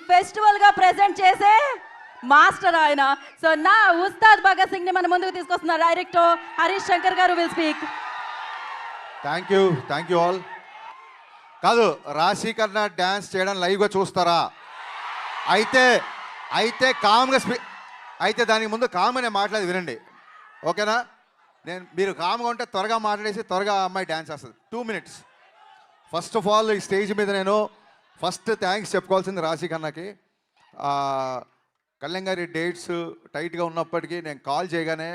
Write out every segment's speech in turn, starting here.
Festival గా present చేసే master ఆయన. సో నా ఉస్తాద్ భగత్ సింగ్ ని మన ముందుకు తీసుకొస్తున్న డైరెక్టర్ హరీష్ శంకర్ గారు will speak. Thank you all. కాదు, రాశి కన్నా డ్యాన్స్ చేయడం లైవ్గా చూస్తారా? అయితే కామ్గా అయితే దానికి ముందు కామ్గా నేను మాట్లాడి వినండి, ఓకేనా? మీరు కామ్గా ఉంటే త్వరగా మాట్లాడేసి త్వరగా అమ్మాయి డ్యాన్స్ చేస్తుంది. 2 minutes. ఫస్ట్ ఆఫ్ ఆల్ ఈ స్టేజ్ మీద నేను ఫస్ట్ థ్యాంక్స్ చెప్పుకోవాల్సింది రాశి కన్నాకి. కళ్యాణ్ గారి డేట్స్ టైట్గా ఉన్నప్పటికీ నేను కాల్ చేయగానే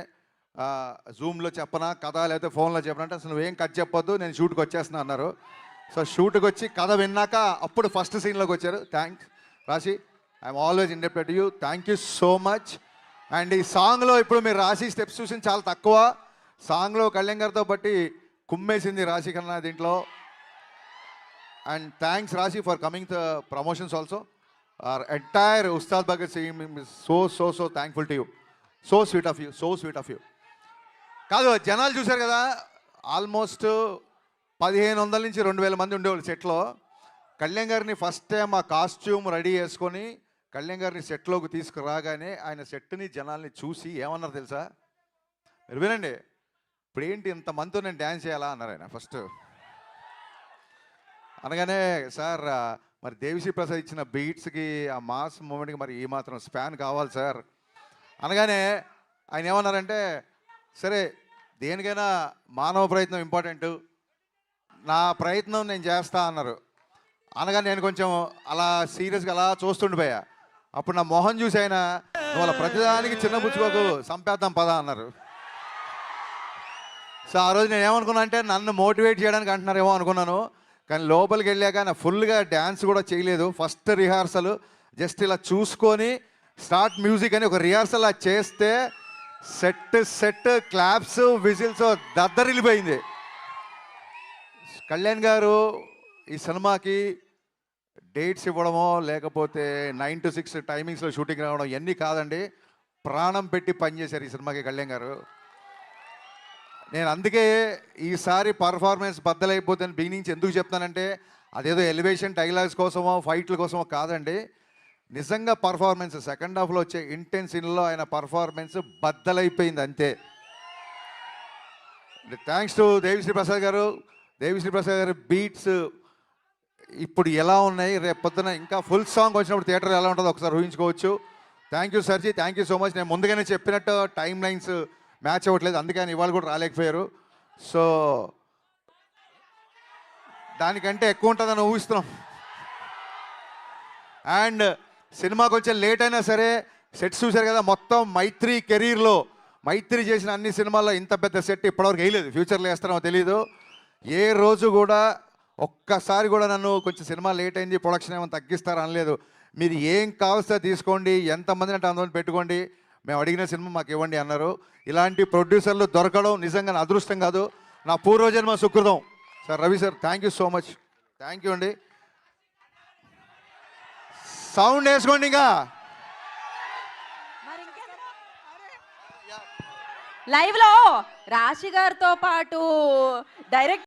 జూమ్లో చెప్పనా కథ లేకపోతే ఫోన్లో చెప్పనా అంటే అసలు నువ్వేం కట్ చెప్పొద్దు, నేను షూట్కి వచ్చేస్తున్నా అన్నారు. సో షూట్కి వచ్చి కథ విన్నాక అప్పుడు ఫస్ట్ సీన్లోకి వచ్చారు. థ్యాంక్స్ రాశి, I'm always indebted to you. Thank you so much. And ఈ సాంగ్లో ఇప్పుడు మీరు రాశి స్టెప్స్ చూసింది చాలా తక్కువ. సాంగ్లో కళ్యాణ్ గారితో బట్టి కుమ్మేసింది రాశి కన్నా దీంట్లో. అండ్ థ్యాంక్స్ రాశి for coming the promotions also. our entire Ustad Bhagat Singh is so thankful to you. So sweet of you. కాదు, జనాలు చూశారు కదా, ఆల్మోస్ట్ 1500 నుంచి 2000 మంది ఉండేవాళ్ళు సెట్లో. కళ్యాణ్ గారిని ఫస్ట్ టైం ఆ కాస్ట్యూమ్ రెడీ చేసుకొని కళ్యాణ్ గారిని సెట్లోకి తీసుకురాగానే ఆయన సెట్ని జనాల్ని చూసి ఏమన్నారు తెలుసా? మీరు వినండి. ఇప్పుడు ఏంటి ఇంతమందితో నేను డ్యాన్స్ చేయాలా అన్నారు ఆయన ఫస్ట్. అనగానే సార్ మరి దేవిశ్రీ ప్రసాద్ ఇచ్చిన బీట్స్కి ఆ మాస్ మూమెంట్కి మరి ఈ మాత్రం స్పాన్ కావాలి సార్ అనగానే ఆయన ఏమన్నారంటే, సరే దేనికైనా మానవ ప్రయత్నం ఇంపార్టెంట్, నా ప్రయత్నం నేను చేస్తా అన్నారు. అనగా నేను కొంచెం అలా సీరియస్గా అలా చూస్తుండిపోయా. అప్పుడు నా మొహం చూసి ఆయన, నువ్వు అలా ప్రతిదానికి చిన్న పుచ్చుకోకు, సంపేద్దాం పదా అన్నారు. సో ఆ రోజు నేను ఏమనుకున్నా అంటే నన్ను మోటివేట్ చేయడానికి అంటున్నారేమో అనుకున్నాను. కానీ లోపలికి వెళ్ళాక నా ఫుల్గా డ్యాన్స్ కూడా చేయలేదు. ఫస్ట్ రిహార్సల్ జస్ట్ ఇలా చూసుకొని స్టార్ట్ మ్యూజిక్ అని ఒక రిహార్సల్ అలా చేస్తే సెట్ క్లాప్స్ విజిల్స్ దద్దరిల్లిపోయింది. కళ్యాణ్ గారు ఈ సినిమాకి డేట్స్ ఇవ్వడమో లేకపోతే 9 to 6 టైమింగ్స్లో షూటింగ్ రావడం ఇవన్నీ కాదండి, ప్రాణం పెట్టి పనిచేశారు ఈ సినిమాకి కళ్యాణ్ గారు. నేను అందుకే ఈసారి పర్ఫార్మెన్స్ బద్దలైపోతే బిగినింగ్స్ ఎందుకు చెప్తానంటే అదేదో ఎలివేషన్ డైలాగ్స్ కోసమో ఫైట్ల కోసమో కాదండి, నిజంగా పర్ఫార్మెన్స్ సెకండ్ హాఫ్లో వచ్చే ఇంటెన్స్ సీన్లో ఆయన పర్ఫార్మెన్స్ బద్దలైపోయింది అంతే. థ్యాంక్స్ టు దేవిశ్రీ ప్రసాద్ గారు. దేవిశ్రీ ప్రసాద్ గారి బీట్స్ ఇప్పుడు ఎలా ఉన్నాయి, రేపు పొద్దున ఇంకా ఫుల్ సాంగ్ వచ్చినప్పుడు థియేటర్ ఎలా ఉంటుందో ఒకసారి ఊహించుకోవచ్చు. థ్యాంక్ యూ సర్జీ, థ్యాంక్ యూ సో మచ్. నేను ముందుగానే చెప్పినట్టు టైం లైన్స్ మ్యాచ్ అవ్వట్లేదు, అందుకని ఇవాళ కూడా రాలేకపోయారు. సో దానికంటే ఎక్కువ ఉంటుందని ఊహిస్తున్నాం. అండ్ సినిమా కొంచెం లేట్ అయినా సరే సెట్స్ చూశారు కదా, మొత్తం మైత్రి కెరీర్లో మైత్రి చేసిన అన్ని సినిమాల్లో ఇంత పెద్ద సెట్ ఇప్పటివరకు వేయలేదు. ఫ్యూచర్లో వేస్తారో తెలీదు. ఏ రోజు కూడా ఒక్కసారి కూడా నన్ను కొంచెం సినిమా లేట్ అయింది ప్రొడక్షన్ ఏమైనా తగ్గిస్తారా అనలేదు. మీరు ఏం కావాల్సో తీసుకోండి, ఎంతమందిని అంటే అంతమంది పెట్టుకోండి, మేము అడిగిన సినిమా మాకు ఇవ్వండి అన్నారు. ఇలాంటి ప్రొడ్యూసర్లు దొరకడం నిజంగా నా అదృష్టం కాదు, నా పూర్వజన్మ సుకృతం. Sir Ravi sir, thank you so much. Thank you అండి. సౌండ్ వేసుకోండి. ఇంకా లైవ్ లో రాశి గారితో పాటు డైరెక్ట్